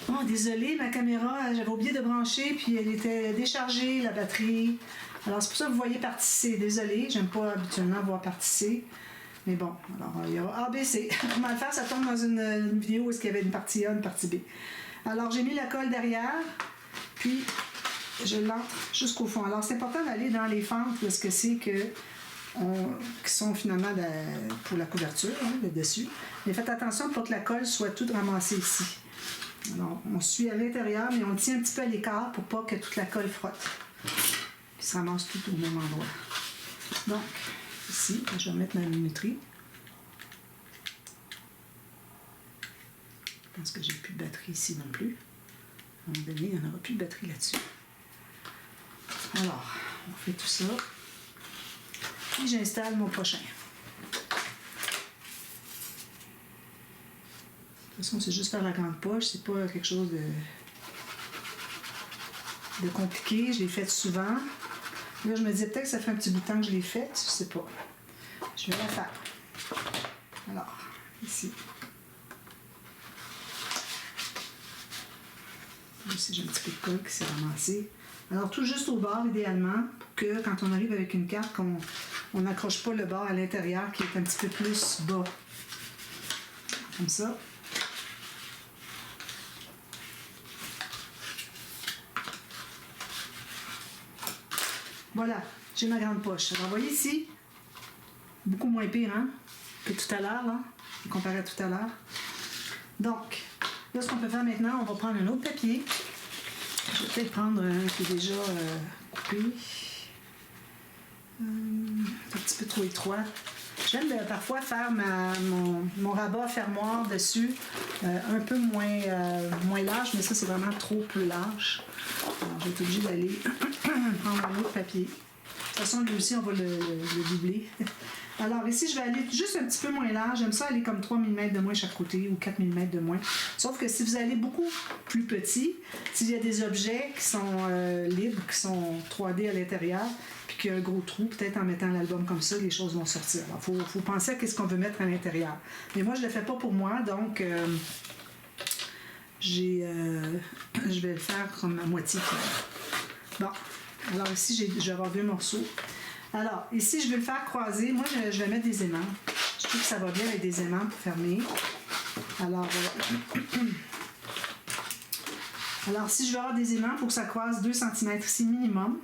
Oh, désolée, ma caméra, j'avais oublié de brancher, puis elle était déchargée, la batterie. Alors, c'est pour ça que vous voyez partie C. Désolée, j'aime pas habituellement voir partie C. Mais bon, alors, il y aura A, B, C. Comment le faire? Ça tombe dans une vidéo où il y avait une partie A, une partie B. Alors, j'ai mis la colle derrière, puis je l'entre jusqu'au fond. Alors, c'est important d'aller dans les fentes où est-ce que c'est que qui sont finalement pour la couverture, hein, le dessus. Mais faites attention pour que la colle soit toute ramassée ici. Alors, on suit à l'intérieur, mais on le tient un petit peu à l'écart pour pas que toute la colle frotte. Puis se ramasse tout au même endroit. Donc, ici, je vais mettre ma minuterie. Je pense que j'ai plus de batterie ici non plus. À un moment donné, il n'y en aura plus de batterie là-dessus. Alors, on fait tout ça. Puis j'installe mon prochain. De toute façon, c'est juste faire la grande poche, c'est pas quelque chose de compliqué. Je l'ai fait souvent. Là, je me disais peut-être que ça fait un petit bout de temps que je l'ai faite, je sais pas. Je vais la faire. Alors, ici. Là aussi, j'ai un petit peu de colle qui s'est ramassé. Alors, tout juste au bord, idéalement, pour que quand on arrive avec une carte, on n'accroche pas le bord à l'intérieur qui est un petit peu plus bas. Comme ça. Voilà, j'ai ma grande poche. Alors, vous voyez ici, beaucoup moins pire, hein, que tout à l'heure, là, comparé à tout à l'heure. Donc, là, ce qu'on peut faire maintenant, on va prendre un autre papier. Je vais peut-être prendre un qui est déjà coupé. Un petit peu trop étroit. J'aime parfois faire mon rabat fermoir dessus un peu moins large, mais ça, c'est vraiment trop peu large. Alors, je vais être obligée d'aller prendre un autre papier. De toute façon, lui aussi, on va le doubler. Alors ici, je vais aller juste un petit peu moins large. J'aime ça aller comme 3 mm de moins chaque côté ou 4 mm de moins. Sauf que si vous allez beaucoup plus petit, s'il y a des objets qui sont libres, qui sont 3D à l'intérieur, puis qu'il y a un gros trou, peut-être en mettant l'album comme ça, les choses vont sortir. Alors, faut penser à ce qu'on veut mettre à l'intérieur. Mais moi, je ne le fais pas pour moi, donc je vais le faire comme à moitié. Bon, alors ici, je vais avoir 2 morceaux. Alors, ici, je vais le faire croiser. Moi, je vais mettre des aimants. Je trouve que ça va bien avec des aimants pour fermer. Alors, si je veux avoir des aimants, il faut que ça croise 2 cm ici minimum.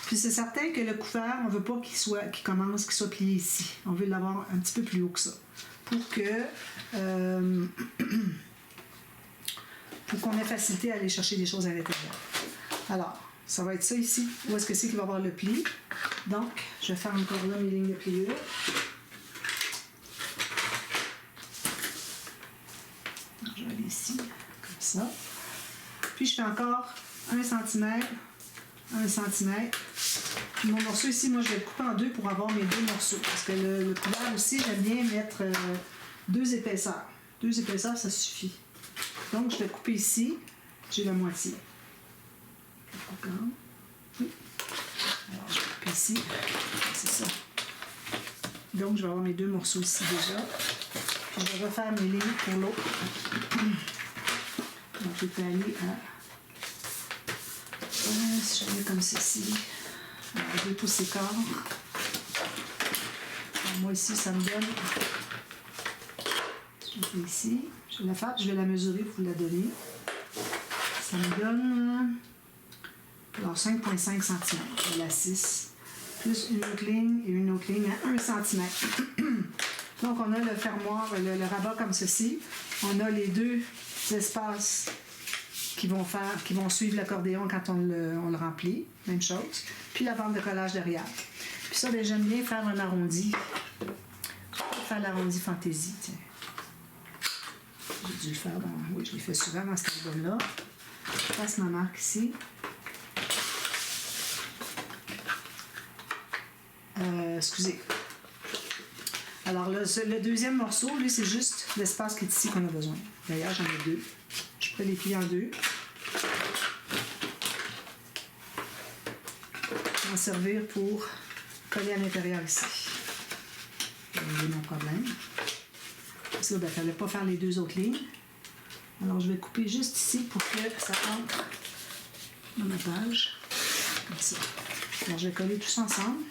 Puis c'est certain que le couvert, on ne veut pas qu'il soit plié ici. On veut l'avoir un petit peu plus haut que ça. Pour qu'on ait facilité à aller chercher des choses à l'intérieur. Alors, ça va être ça ici. Où est-ce que c'est qu'il va y avoir le pli? Donc, je vais faire encore là mes lignes de pliure. Je vais aller ici, comme ça. Puis je fais encore 1 cm, 1 cm. Puis mon morceau ici, moi je vais le couper en 2 pour avoir mes 2 morceaux. Parce que le couvert aussi, j'aime bien mettre 2 épaisseurs. 2 épaisseurs, ça suffit. Donc je vais couper ici, j'ai la moitié. Oui. Alors je vais couper ici, c'est ça. Donc je vais avoir mes 2 morceaux ici déjà. Puis je vais refaire mes lignes pour l'autre. Donc je peux aller à... si je mets comme ceci, 2 pouces et quart. Moi ici, ça me donne... Je fais ici, je vais la faire, je vais la mesurer pour vous la donner. Ça me donne... Alors 5,5 cm, je la 6. Plus une autre ligne et une autre ligne à 1 cm. Donc on a le fermoir, le rabat comme ceci. On a les 2 espaces qui vont suivre l'accordéon quand on le remplit. Même chose. Puis la bande de collage derrière. Puis ça, ben, j'aime bien faire un arrondi. Je vais faire l'arrondi fantaisie. Tiens. J'ai dû le faire oui, je l'ai fait souvent dans cet album-là. Je passe ma marque ici. Excusez. Alors le deuxième morceau, lui, c'est juste l'espace qui est ici qu'on a besoin. D'ailleurs, j'en ai 2. Je peux les plier en 2. Je vais en servir pour coller à l'intérieur ici. J'ai mon problème. Ça, ben, il ne fallait pas faire les 2 autres lignes. Alors, je vais couper juste ici pour que ça entre dans ma page. Comme ça. Alors, je vais coller tout ça ensemble.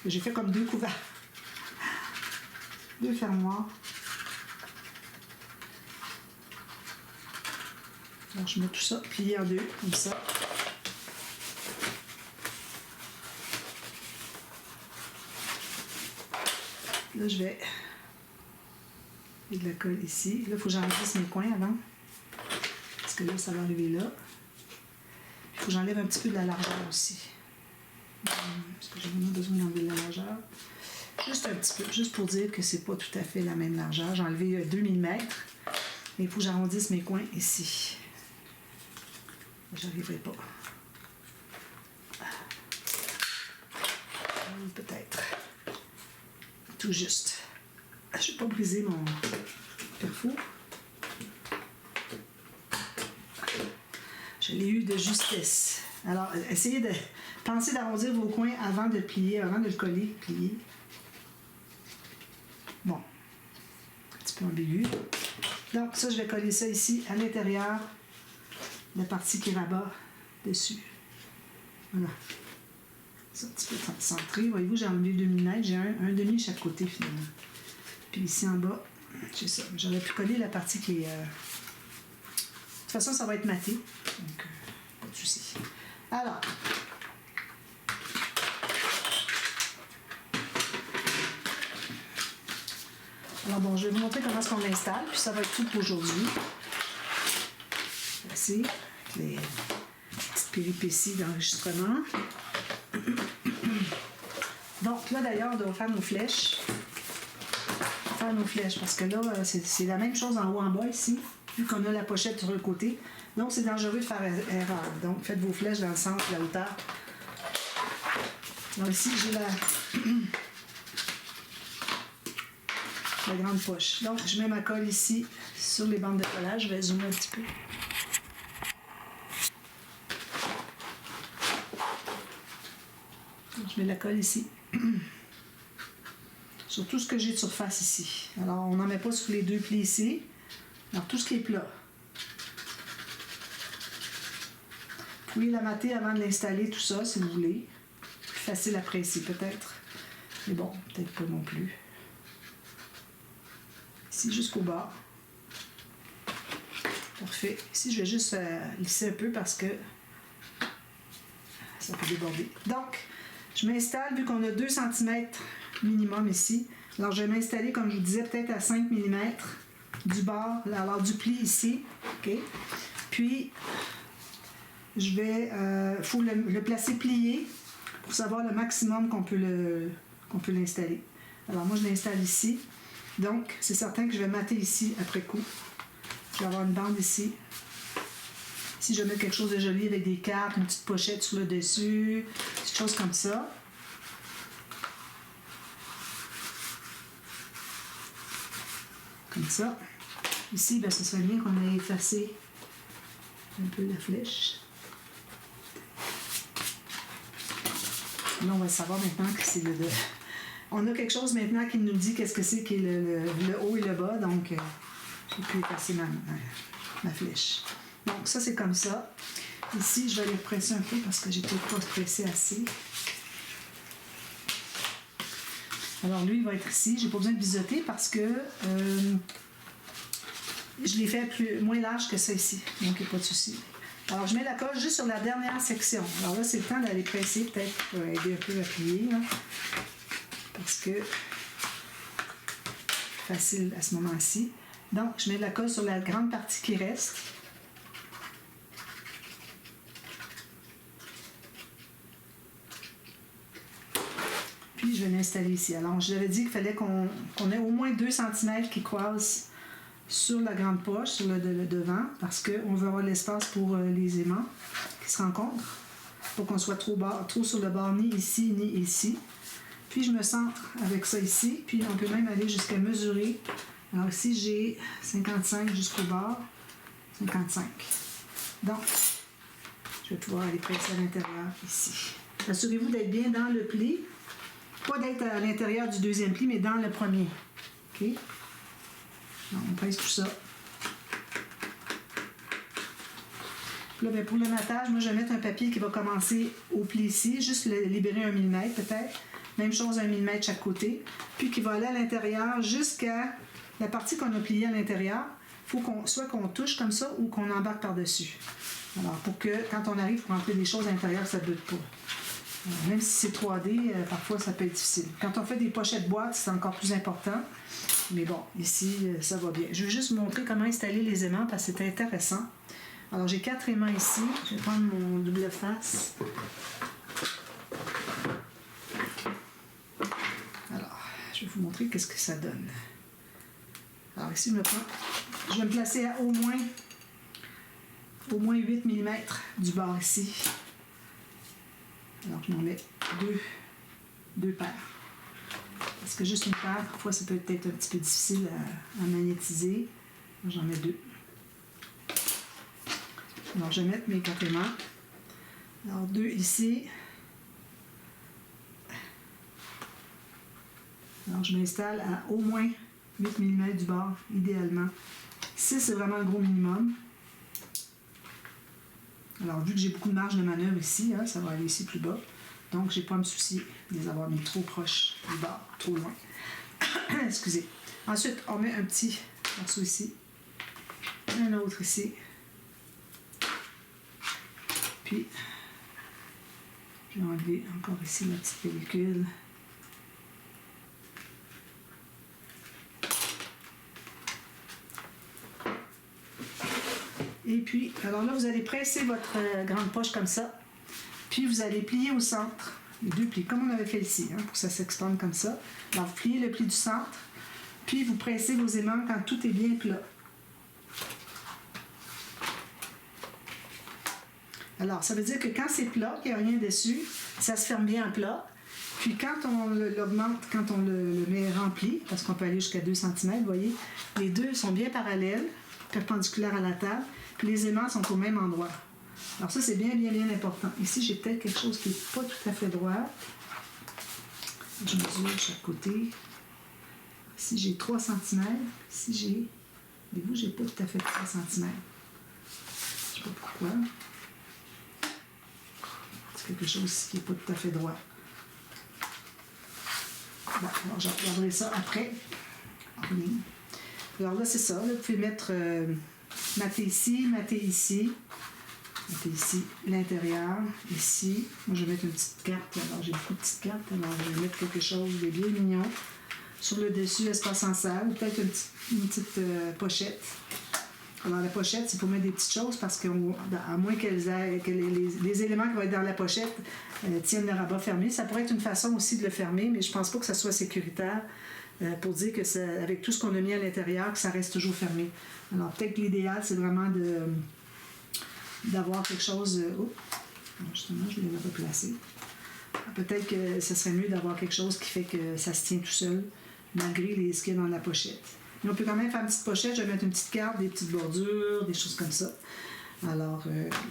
J'ai fait comme 2 couverts. 2 fermoirs. Alors, je mets tout ça plié en 2, comme ça. Là, je vais mettre de la colle ici. Là, il faut que j'enlève mes coins avant. Parce que là, ça va arriver là. Il faut que j'enlève un petit peu de la largeur aussi. Parce que j'ai vraiment besoin d'enlever de la largeur. Juste un petit peu, juste pour dire que c'est pas tout à fait la même largeur. J'ai enlevé 2 mm. Mais il faut que j'arrondisse mes coins ici. J'arriverai pas. Peut-être. Tout juste. Je vais pas briser mon perfo. Je l'ai eu de justesse. Alors, essayez de penser d'arrondir vos coins avant de le plier, avant de le coller, plier. Bon. Un petit peu ambigu. Donc, ça, je vais coller ça ici, à l'intérieur, la partie qui rabat dessus. Voilà. C'est un petit peu centré. Voyez-vous, j'ai enlevé 2 mm. J'ai un demi de chaque côté, finalement. Puis ici, en bas, c'est ça. J'aurais pu coller la partie qui est... De toute façon, ça va être maté. Donc, pas de souci. Alors... Alors bon, je vais vous montrer comment est-ce qu'on l'installe, puis ça va être tout pour aujourd'hui. Voici les petites péripéties d'enregistrement. Donc là d'ailleurs, on doit faire nos flèches. Parce que là, c'est la même chose en haut en bas ici, vu qu'on a la pochette sur le côté. Donc c'est dangereux de faire erreur. Donc faites vos flèches dans le centre, la hauteur. Donc ici, j'ai la grande poche. Donc je mets ma colle ici sur les bandes de collage. Je vais zoomer un petit peu. Je mets la colle ici. Sur tout ce que j'ai de surface ici. Alors, on n'en met pas sur les 2 plis ici. Alors, tout ce qui est plat. Vous pouvez la mater avant de l'installer, tout ça, si vous voulez. Plus facile à presser, peut-être. Mais bon, peut-être pas non plus. Ici, jusqu'au bas. Parfait. Ici, je vais juste lisser un peu parce que ça peut déborder. Donc, je m'installe, vu qu'on a 2 cm minimum ici. Alors, je vais m'installer, comme je vous disais, peut-être à 5 mm du bord, alors du pli ici. OK? Puis, je vais... faut le placer plié pour savoir le maximum qu'on peut l'installer. Alors, moi, je l'installe ici. Donc, c'est certain que je vais mater ici après coup. Je vais avoir une bande ici. Si je mets quelque chose de joli avec des cartes, une petite pochette sur le dessus, des choses comme ça. Comme ça. Ici, ben, ce serait bien qu'on ait effacé un peu la flèche. Là, on va savoir maintenant que c'est on a quelque chose maintenant qui nous dit qu'est-ce que c'est qui est le haut et le bas. Donc, j'ai pu effacer ma flèche. Donc, ça, c'est comme ça. Ici, je vais aller presser un peu parce que j'ai peut-être pas pressé assez. Alors, lui, il va être ici. J'ai pas besoin de biseauter parce que je l'ai fait moins large que ça ici. Donc, il n'y a pas de souci. Alors, je mets la colle juste sur la dernière section. Alors là, c'est le temps d'aller presser, peut-être pour aider un peu à plier. Là, parce que facile à ce moment-ci. Donc, je mets la colle sur la grande partie qui reste. Puis, je vais l'installer ici. Alors, je l'avais dit qu'il fallait qu'on ait au moins 2 cm qui croisent sur la grande poche, sur le devant, parce qu'on veut avoir l'espace pour les aimants qui se rencontrent, pour qu'on soit trop sur le bord, ni ici, ni ici. Puis, je me centre avec ça ici, puis on peut même aller jusqu'à mesurer. Alors ici, j'ai 55 jusqu'au bord, 55. Donc, je vais pouvoir aller presser à l'intérieur ici. Assurez-vous d'être bien dans le pli. Pas d'être à l'intérieur du deuxième pli, mais dans le premier. OK? Donc, on presse tout ça Là, ben, pour le matage, moi, je vais mettre un papier qui va commencer au pli ici, juste libérer 1 mm peut-être. Même chose, 1 mm chaque côté. Puis qui va aller à l'intérieur jusqu'à la partie qu'on a pliée à l'intérieur. Il faut soit qu'on touche comme ça ou qu'on embarque par-dessus. Alors, pour que quand on arrive pour rentrer des choses à l'intérieur, ça ne bute pas. Même si c'est 3D, parfois ça peut être difficile. Quand on fait des pochettes boîtes, c'est encore plus important. Mais bon, ici, ça va bien. Je vais juste vous montrer comment installer les aimants parce que c'est intéressant. Alors, j'ai 4 aimants ici. Je vais prendre mon double face. Alors, je vais vous montrer qu'est-ce que ça donne. Alors, ici, je vais me placer à au moins 8 mm du bord ici. Alors, je m'en mets deux paires. Parce que juste une paire, parfois, ça peut être un petit peu difficile à magnétiser. J'en mets 2. Alors, je vais mettre mes 4 aimants. Alors, 2 ici. Alors, je m'installe à au moins 8 mm du bord, idéalement. 6, c'est vraiment le gros minimum. Alors, vu que j'ai beaucoup de marge de manœuvre ici, hein, ça va aller ici plus bas. Donc, je n'ai pas à me soucier de les avoir mis trop proches du bord, trop loin. Excusez. Ensuite, on met un petit morceau ici. Un autre ici. Puis, je vais enlever encore ici la petite pellicule. Et puis, alors là, vous allez presser votre grande poche comme ça. Puis, vous allez plier au centre. Les 2 plis, comme on avait fait ici, hein, pour que ça s'expande comme ça. Alors, vous pliez le pli du centre. Puis, vous pressez vos aimants quand tout est bien plat. Alors, ça veut dire que quand c'est plat, qu'il n'y a rien dessus, ça se ferme bien en plat. Puis quand on l'augmente, quand on le met rempli, parce qu'on peut aller jusqu'à 2 cm, vous voyez, les deux sont bien parallèles, perpendiculaires à la table, puis les aimants sont au même endroit. Alors ça, c'est bien important. Ici, j'ai peut-être quelque chose qui n'est pas tout à fait droit. Je mesure de chaque côté. Ici, j'ai 3 cm. Ici, j'ai pas tout à fait 3 cm. Je ne sais pas pourquoi. C'est quelque chose qui n'est pas tout à fait droit. Bon, alors je regarderai ça après. Alors là, c'est ça. Là, vous pouvez mettre mater ici, mater ici l'intérieur, ici. Moi, je vais mettre une petite carte. Alors, j'ai beaucoup de petites cartes. Alors, je vais mettre quelque chose de bien mignon. Sur le dessus, espace en salle. Peut-être une petite pochette. Alors, la pochette, c'est pour mettre des petites choses parce qu'à moins que les éléments qui vont être dans la pochette tiennent le rabat fermé. Ça pourrait être une façon aussi de le fermer, mais je pense pas que ça soit sécuritaire pour dire que avec tout ce qu'on a mis à l'intérieur, que ça reste toujours fermé. Alors, peut-être que l'idéal, c'est vraiment d'avoir quelque chose... justement, je vais le replacer. Peut-être que ce serait mieux d'avoir quelque chose qui fait que ça se tient tout seul, malgré ce qu'il y a dans la pochette. Mais on peut quand même faire une petite pochette, je vais mettre une petite carte, des petites bordures, des choses comme ça. Alors,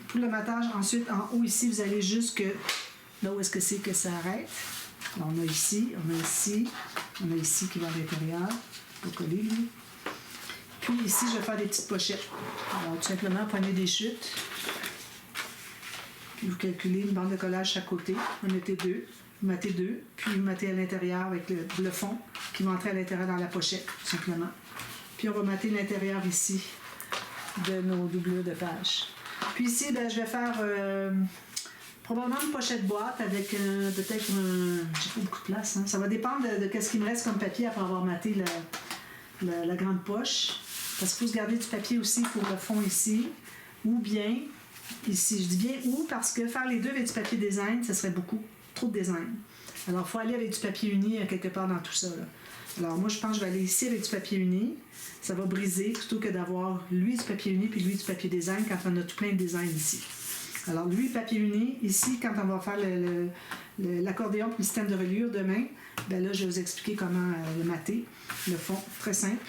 pour le matage, ensuite, en haut ici, vous allez jusque là où est-ce que c'est que ça arrête. Alors, on a ici qui va à l'intérieur, pour coller, lui. Puis ici, je vais faire des petites pochettes. Alors, tout simplement, prenez des chutes. Puis vous calculez une bande de collage chaque côté. Vous mettez 2. Vous mettez 2, puis vous mettez à l'intérieur avec le fond qui va entrer à l'intérieur dans la pochette, tout simplement. Puis on va mettre l'intérieur ici de nos doublures de page. Puis ici, ben, je vais faire probablement une pochette boîte avec peut-être j'ai pas beaucoup de place. Hein. Ça va dépendre de ce qui me reste comme papier après avoir maté la grande poche. Parce qu'il faut se garder du papier aussi pour le fond ici. Ou bien, ici, je dis bien ou parce que faire les deux avec du papier design, ça serait beaucoup. Trop de design. Alors, il faut aller avec du papier uni quelque part dans tout ça. Là. Alors, moi, je pense que je vais aller ici avec du papier uni. Ça va briser plutôt que d'avoir lui du papier uni puis lui du papier design quand on a tout plein de design ici. Alors, lui, papier uni, ici, quand on va faire l'accordéon pour le système de reliure demain, ben là, je vais vous expliquer comment le mater, le fond. Très simple.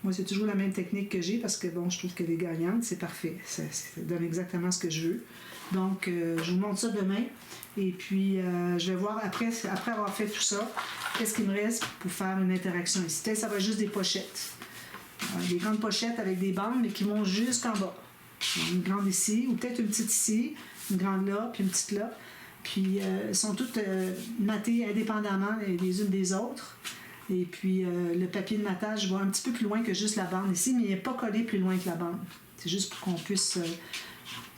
Moi, c'est toujours la même technique que j'ai parce que, bon, je trouve qu'elle est gagnante. C'est parfait. Ça donne exactement ce que je veux. Donc, je vous montre ça demain. Et puis, je vais voir, après avoir fait tout ça, qu'est-ce qu'il me reste pour faire une interaction ici. Peut-être ça va être juste des pochettes. Des grandes pochettes avec des bandes, mais qui vont jusqu'en bas. Une grande ici, ou peut-être une petite ici, une grande là, puis une petite là. Puis elles sont toutes mattées indépendamment les unes des autres. Et puis le papier de mattage va un petit peu plus loin que juste la bande ici, mais il n'est pas collé plus loin que la bande. C'est juste pour qu'on puisse...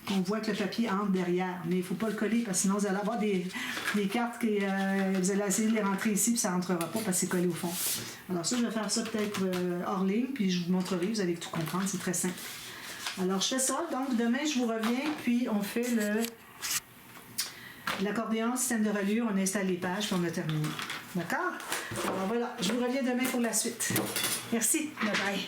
qu'on voit que le papier entre derrière. Mais il ne faut pas le coller parce que sinon vous allez avoir des cartes que vous allez essayer de les rentrer ici puis ça ne rentrera pas parce que c'est collé au fond. Alors ça, je vais faire ça peut-être hors ligne puis je vous montrerai, vous allez tout comprendre, c'est très simple. Alors je fais ça, donc demain je vous reviens puis on fait l'accordéon, système de reliure, on installe les pages puis on a terminé. D'accord? Alors voilà, je vous reviens demain pour la suite. Merci, bye bye.